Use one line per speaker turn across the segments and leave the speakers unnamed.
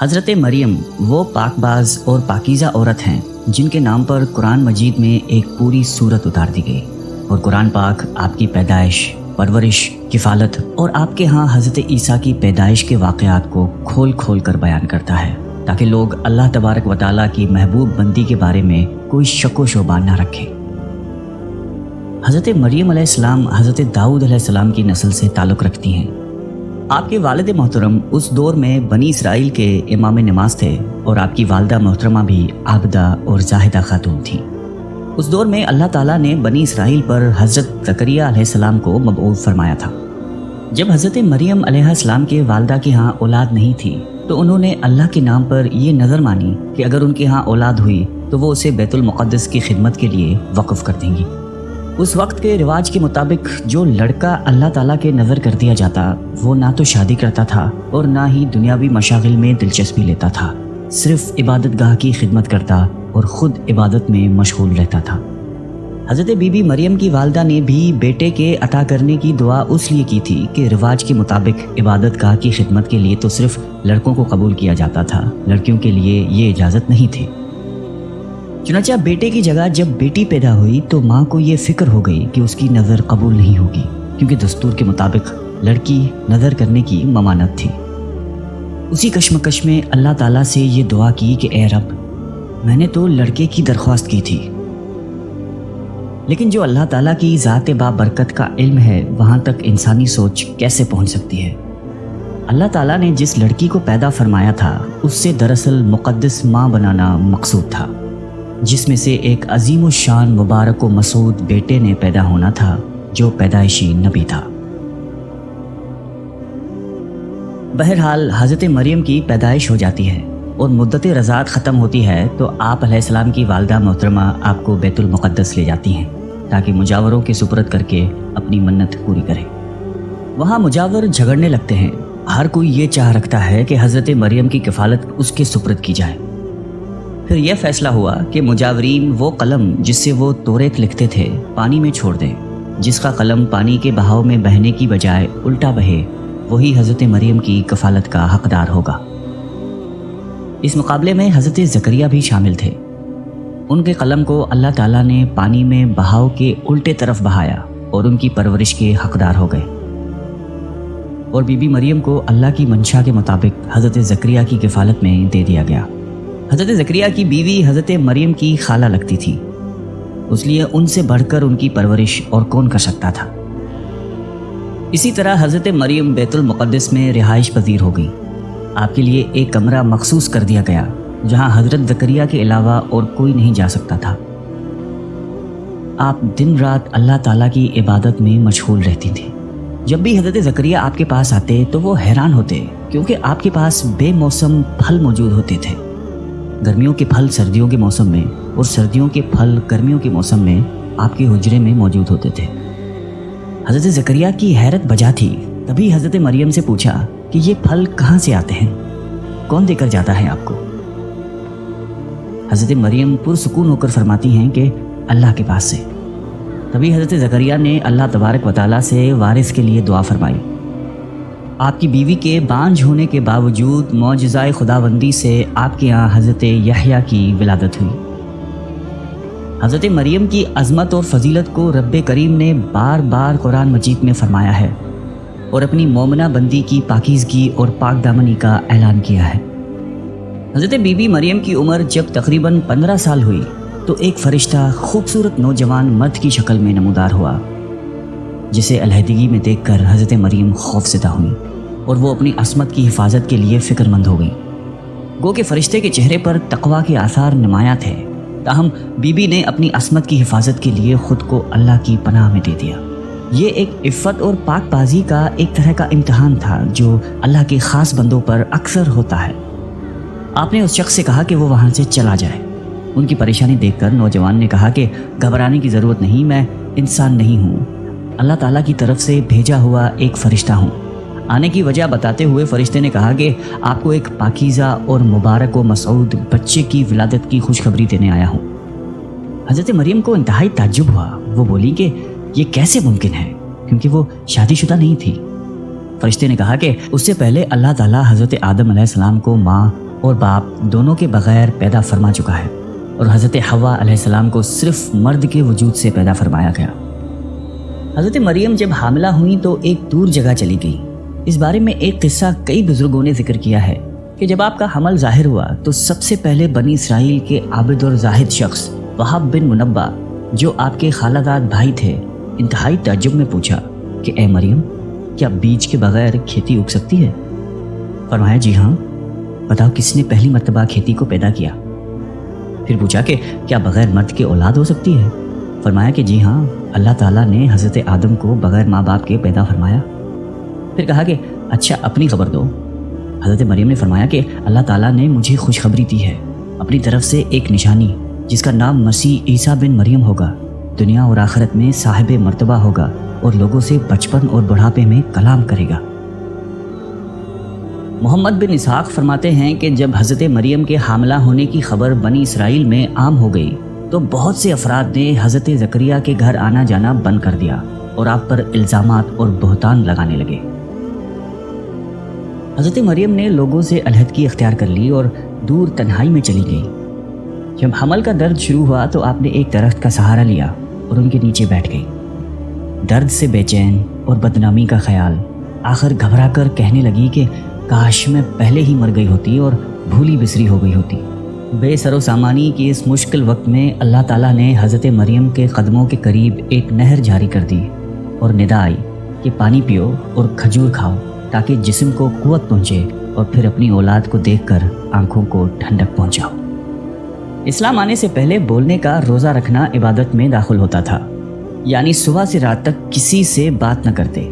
حضرت مریم وہ پاکباز اور پاکیزہ عورت ہیں جن کے نام پر قرآن مجید میں ایک پوری سورت اتار دی گئی، اور قرآن پاک آپ کی پیدائش، پرورش، کفالت اور آپ کے ہاں حضرت عیسیٰ کی پیدائش کے واقعات کو کھول کھول کر بیان کرتا ہے تاکہ لوگ اللہ تبارک و تعالیٰ کی محبوب بندی کے بارے میں کوئی شک و شبہ نہ رکھیں۔ حضرت مریم علیہ السلام حضرت داؤد علیہ السلام کی نسل سے تعلق رکھتی ہیں۔ آپ کے والد محترم اس دور میں بنی اسرائیل کے امام نماز تھے، اور آپ کی والدہ محترمہ بھی عابدہ اور زاہدہ خاتون تھیں۔ اس دور میں اللہ تعالیٰ نے بنی اسرائیل پر حضرت زکریا علیہ السلام کو مبعوث فرمایا تھا۔ جب حضرت مریم علیہ السلام کے والدہ کے ہاں اولاد نہیں تھی تو انہوں نے اللہ کے نام پر یہ نظر مانی کہ اگر ان کے ہاں اولاد ہوئی تو وہ اسے بیت المقدس کی خدمت کے لیے وقف کر دیں گی۔ اس وقت کے رواج کے مطابق جو لڑکا اللہ تعالیٰ کے نظر کر دیا جاتا وہ نہ تو شادی کرتا تھا اور نہ ہی دنیاوی مشاغل میں دلچسپی لیتا تھا، صرف عبادت گاہ کی خدمت کرتا اور خود عبادت میں مشغول رہتا تھا۔ حضرت بی بی مریم کی والدہ نے بھی بیٹے کے عطا کرنے کی دعا اس لیے کی تھی کہ رواج کے مطابق عبادت گاہ کی خدمت کے لیے تو صرف لڑکوں کو قبول کیا جاتا تھا، لڑکیوں کے لیے یہ اجازت نہیں تھی۔ چنانچہ بیٹے کی جگہ جب بیٹی پیدا ہوئی تو ماں کو یہ فکر ہو گئی کہ اس کی نظر قبول نہیں ہوگی، کیونکہ دستور کے مطابق لڑکی نظر کرنے کی ممانعت تھی۔ اسی کشمکش میں اللہ تعالیٰ سے یہ دعا کی کہ اے رب، میں نے تو لڑکے کی درخواست کی تھی، لیکن جو اللہ تعالیٰ کی ذات بابرکت کا علم ہے وہاں تک انسانی سوچ کیسے پہنچ سکتی ہے؟ اللہ تعالیٰ نے جس لڑکی کو پیدا فرمایا تھا اس سے دراصل مقدس ماں بنانا مقصود تھا، جس میں سے ایک عظیم الشان مبارک و مسعود بیٹے نے پیدا ہونا تھا جو پیدائشی نبی تھا۔ بہرحال حضرت مریم کی پیدائش ہو جاتی ہے اور مدت رضاعت ختم ہوتی ہے تو آپ علیہ السلام کی والدہ محترمہ آپ کو بیت المقدس لے جاتی ہیں تاکہ مجاوروں کے سپرد کر کے اپنی منت پوری کریں۔ وہاں مجاور جھگڑنے لگتے ہیں، ہر کوئی یہ چاہ رکھتا ہے کہ حضرت مریم کی کفالت اس کے سپرد کی جائے۔ پھر یہ فیصلہ ہوا کہ مجاورین وہ قلم جس سے وہ توریت لکھتے تھے پانی میں چھوڑ دیں، جس کا قلم پانی کے بہاؤ میں بہنے کی بجائے الٹا بہے وہی حضرت مریم کی کفالت کا حقدار ہوگا۔ اس مقابلے میں حضرت زکریا بھی شامل تھے۔ ان کے قلم کو اللہ تعالیٰ نے پانی میں بہاؤ کے الٹے طرف بہایا اور ان کی پرورش کے حقدار ہو گئے، اور بی بی مریم کو اللہ کی منشا کے مطابق حضرت زکریا کی کفالت میں دے دیا گیا۔ حضرت زکریا کی بیوی حضرت مریم کی خالہ لگتی تھی، اس لیے ان سے بڑھ کر ان کی پرورش اور کون کر سکتا تھا۔ اسی طرح حضرت مریم بیت المقدس میں رہائش پذیر ہو گئی۔ آپ کے لیے ایک کمرہ مخصوص کر دیا گیا جہاں حضرت زکریا کے علاوہ اور کوئی نہیں جا سکتا تھا۔ آپ دن رات اللہ تعالیٰ کی عبادت میں مشغول رہتی تھیں۔ جب بھی حضرت زکریا آپ کے پاس آتے تو وہ حیران ہوتے، کیونکہ آپ کے پاس بے موسم پھل موجود ہوتے تھے۔ گرمیوں کے پھل سردیوں کے موسم میں اور سردیوں کے پھل گرمیوں کے موسم میں آپ کے حجرے میں موجود ہوتے تھے۔ حضرت زکریا کی حیرت بجا تھی، تبھی حضرت مریم سے پوچھا کہ یہ پھل کہاں سے آتے ہیں، کون دے کر جاتا ہے آپ کو؟ حضرت مریم پرسکون ہو کر فرماتی ہیں کہ اللہ کے پاس سے۔ تبھی حضرت زکریا نے اللہ تبارک و تعالیٰ سے وارث کے لیے دعا فرمائی۔ آپ کی بیوی کے بانجھ ہونے کے باوجود معجزہ خداوندی سے آپ کے یہاں حضرت یحییٰ کی ولادت ہوئی۔ حضرت مریم کی عظمت اور فضیلت کو رب کریم نے بار بار قرآن مجید میں فرمایا ہے اور اپنی مومنہ بندی کی پاکیزگی اور پاک دامنی کا اعلان کیا ہے۔ حضرت بی بی مریم کی عمر جب تقریباً 15 سال ہوئی تو ایک فرشتہ خوبصورت نوجوان مرد کی شکل میں نمودار ہوا، جسے علیحدگی میں دیکھ کر حضرت مریم خوفزدہ ہوئیں اور وہ اپنی عصمت کی حفاظت کے لیے فکر مند ہو گئیں۔ گو کہ فرشتے کے چہرے پر تقویٰ کے آثار نمایاں تھے، تاہم بی بی نے اپنی عصمت کی حفاظت کے لیے خود کو اللہ کی پناہ میں دے دیا۔ یہ ایک عفت اور پاک بازی کا ایک طرح کا امتحان تھا جو اللہ کے خاص بندوں پر اکثر ہوتا ہے۔ آپ نے اس شخص سے کہا کہ وہ وہاں سے چلا جائے۔ ان کی پریشانی دیکھ کر نوجوان نے کہا کہ گھبرانے کی ضرورت نہیں، میں انسان نہیں ہوں، اللہ تعالیٰ کی طرف سے بھیجا ہوا ایک فرشتہ ہوں۔ آنے کی وجہ بتاتے ہوئے فرشتے نے کہا کہ آپ کو ایک پاکیزہ اور مبارک و مسعود بچے کی ولادت کی خوشخبری دینے آیا ہوں۔ حضرت مریم کو انتہائی تعجب ہوا۔ وہ بولی کہ یہ کیسے ممکن ہے، کیونکہ وہ شادی شدہ نہیں تھی۔ فرشتے نے کہا کہ اس سے پہلے اللہ تعالیٰ حضرت آدم علیہ السلام کو ماں اور باپ دونوں کے بغیر پیدا فرما چکا ہے، اور حضرت حوا علیہ السلام کو صرف مرد کے وجود سے پیدا فرمایا گیا۔ حضرت مریم جب حاملہ ہوئیں تو ایک دور جگہ چلی گئی۔ اس بارے میں ایک قصہ کئی بزرگوں نے ذکر کیا ہے کہ جب آپ کا حمل ظاہر ہوا تو سب سے پہلے بنی اسرائیل کے عابد اور زاہد شخص وہب بن منبع، جو آپ کے خالہ داد بھائی تھے، انتہائی تعجب میں پوچھا کہ اے مریم، کیا بیج کے بغیر کھیتی اگ سکتی ہے؟ فرمایا جی ہاں، بتاؤ کس نے پہلی مرتبہ کھیتی کو پیدا کیا؟ پھر پوچھا کہ کیا بغیر مرد کے اولاد ہو سکتی ہے؟ فرمایا کہ جی ہاں، اللہ تعالیٰ نے حضرت آدم کو بغیر ماں باپ کے پیدا فرمایا۔ پھر کہا کہ اچھا اپنی خبر دو۔ حضرت مریم نے فرمایا کہ اللہ تعالیٰ نے مجھے خوشخبری دی ہے اپنی طرف سے، ایک نشانی جس کا نام مسیح عیسیٰ بن مریم ہوگا، دنیا اور آخرت میں صاحب مرتبہ ہوگا اور لوگوں سے بچپن اور بڑھاپے میں کلام کرے گا۔ محمد بن اسحاق فرماتے ہیں کہ جب حضرت مریم کے حاملہ ہونے کی خبر بنی اسرائیل میں عام ہو گئی تو بہت سے افراد نے حضرت زکریا کے گھر آنا جانا بند کر دیا اور آپ پر الزامات اور بہتان لگانے لگے۔ حضرت مریم نے لوگوں سے علیحدگی اختیار کر لی اور دور تنہائی میں چلی گئی۔ جب حمل کا درد شروع ہوا تو آپ نے ایک درخت کا سہارا لیا اور ان کے نیچے بیٹھ گئی۔ درد سے بے چین اور بدنامی کا خیال، آخر گھبرا کر کہنے لگی کہ کاش میں پہلے ہی مر گئی ہوتی اور بھولی بسری ہو گئی ہوتی۔ بے سر و سامانی کی اس مشکل وقت میں اللہ تعالیٰ نے حضرت مریم کے قدموں کے قریب ایک نہر جاری کر دی اور ندا آئی کہ پانی پیو اور کھجور کھاؤ تاکہ جسم کو قوت پہنچے اور پھر اپنی اولاد کو دیکھ کر آنکھوں کو ٹھنڈک پہنچاؤ۔ اسلام آنے سے پہلے بولنے کا روزہ رکھنا عبادت میں داخل ہوتا تھا، یعنی صبح سے رات تک کسی سے بات نہ کرتے۔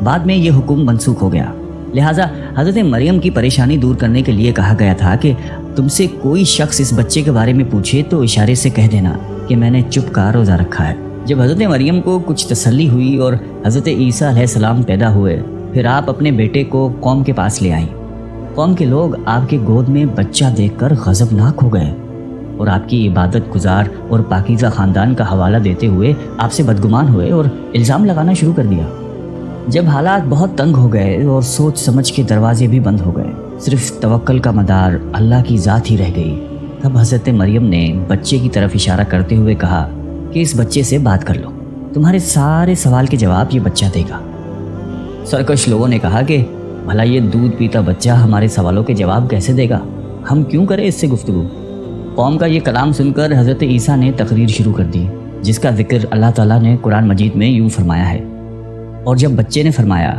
بعد میں یہ حکم منسوخ ہو گیا، لہٰذا حضرت مریم کی پریشانی دور کرنے کے لیے کہا گیا تھا کہ تم سے کوئی شخص اس بچے کے بارے میں پوچھے تو اشارے سے کہہ دینا کہ میں نے چپ کا روزہ رکھا ہے۔ جب حضرت مریم کو کچھ تسلی ہوئی اور حضرت عیسیٰ علیہ السلام پیدا ہوئے، پھر آپ اپنے بیٹے کو قوم کے پاس لے آئیں۔ قوم کے لوگ آپ کے گود میں بچہ دیکھ کر غضبناک ہو گئے اور آپ کی عبادت گزار اور پاکیزہ خاندان کا حوالہ دیتے ہوئے آپ سے بدگمان ہوئے اور الزام لگانا شروع کر دیا۔ جب حالات بہت تنگ ہو گئے اور سوچ سمجھ کے دروازے بھی بند ہو گئے، صرف توکل کا مدار اللہ کی ذات ہی رہ گئی، تب حضرت مریم نے بچے کی طرف اشارہ کرتے ہوئے کہا کہ اس بچے سے بات کر لو، تمہارے سارے سوال کے جواب یہ بچہ دے گا۔ سرکش لوگوں نے کہا کہ بھلا یہ دودھ پیتا بچہ ہمارے سوالوں کے جواب کیسے دے گا، ہم کیوں کریں اس سے گفتگو؟ قوم کا یہ کلام سن کر حضرت عیسیٰ نے تقریر شروع کر دی، جس کا ذکر اللہ تعالیٰ نے قرآن مجید میں یوں فرمایا ہے، اور جب بچے نے فرمایا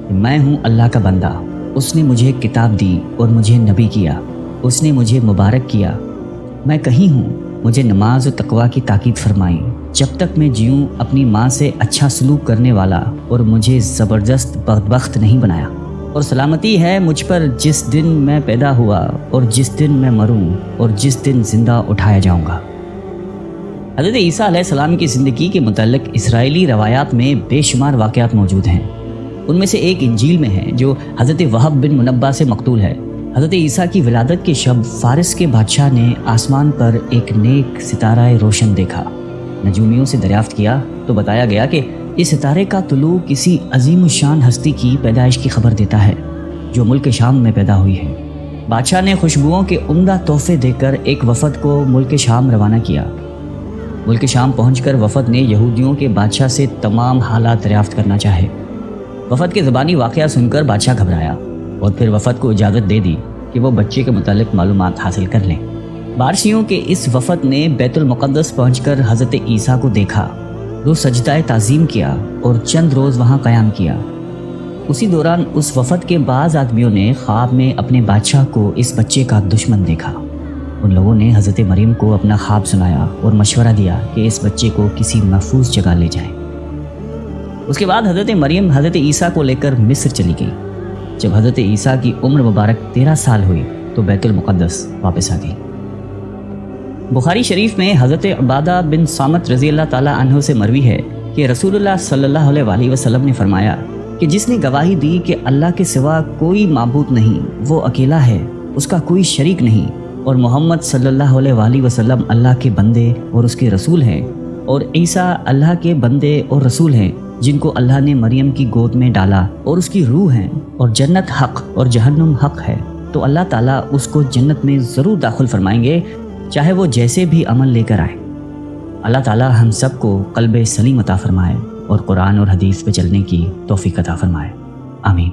کہ میں ہوں اللہ کا بندہ، اس نے مجھے کتاب دی اور مجھے نبی کیا، اس نے مجھے مبارک کیا، میں کہیں ہوں، مجھے نماز و تقوی کی تاکید فرمائی، جب تک میں جیوں اپنی ماں سے اچھا سلوک کرنے والا، اور مجھے زبردست بدبخت نہیں بنایا، اور سلامتی ہے مجھ پر جس دن میں پیدا ہوا اور جس دن میں مروں اور جس دن زندہ اٹھایا جاؤں گا۔ حضرت عیسیٰ علیہ السلام کی زندگی کے متعلق اسرائیلی روایات میں بے شمار واقعات موجود ہیں۔ ان میں سے ایک انجیل میں ہے جو حضرت وہب بن منبع سے مقتول ہے۔ حضرت عیسیٰ کی ولادت کے شب فارس کے بادشاہ نے آسمان پر ایک نیک ستارہ روشن دیکھا۔ نجومیوں سے دریافت کیا تو بتایا گیا کہ اس ستارے کا طلوع کسی عظیم الشان ہستی کی پیدائش کی خبر دیتا ہے جو ملک شام میں پیدا ہوئی ہے۔ بادشاہ نے خوشبوؤں کے عمدہ تحفے دے کر ایک وفد کو ملک شام روانہ کیا۔ ملک شام پہنچ کر وفد نے یہودیوں کے بادشاہ سے تمام حالات دریافت کرنا چاہے۔ وفد کے زبانی واقعہ سن کر بادشاہ گھبرایا اور پھر وفد کو اجازت دے دی کہ وہ بچے کے متعلق معلومات حاصل کر لیں۔ بارسیوں کے اس وفد نے بیت المقدس پہنچ کر حضرت عیسیٰ کو دیکھا، وہ سجدہ تعظیم کیا اور چند روز وہاں قیام کیا۔ اسی دوران اس وفد کے بعض آدمیوں نے خواب میں اپنے بادشاہ کو اس بچے کا دشمن دیکھا۔ ان لوگوں نے حضرت مریم کو اپنا خواب سنایا اور مشورہ دیا کہ اس بچے کو کسی محفوظ جگہ لے جائیں۔ اس کے بعد حضرت مریم حضرت عیسیٰ کو لے کر مصر چلی گئی۔ جب حضرت عیسیٰ کی عمر مبارک 13 سال ہوئی تو بیت المقدس واپس آ گئی۔ بخاری شریف میں حضرت عبادہ بن صامت رضی اللہ تعالیٰ عنہ سے مروی ہے کہ رسول اللہ صلی اللہ علیہ وسلم نے فرمایا کہ جس نے گواہی دی کہ اللہ کے سوا کوئی معبود نہیں، وہ اکیلا ہے، اس کا کوئی شریک نہیں، اور محمد صلی اللہ علیہ وسلم اللہ کے بندے اور اس کے رسول ہیں، اور عیسیٰ اللہ کے بندے اور رسول ہیں جن کو اللہ نے مریم کی گود میں ڈالا اور اس کی روح ہیں، اور جنت حق اور جہنم حق ہے، تو اللہ تعالیٰ اس کو جنت میں ضرور داخل فرمائیں گے، چاہے وہ جیسے بھی عمل لے کر آئے۔ اللہ تعالیٰ ہم سب کو قلب سلیم عطا فرمائے اور قرآن اور حدیث پہ چلنے کی توفیق عطا فرمائے، آمین۔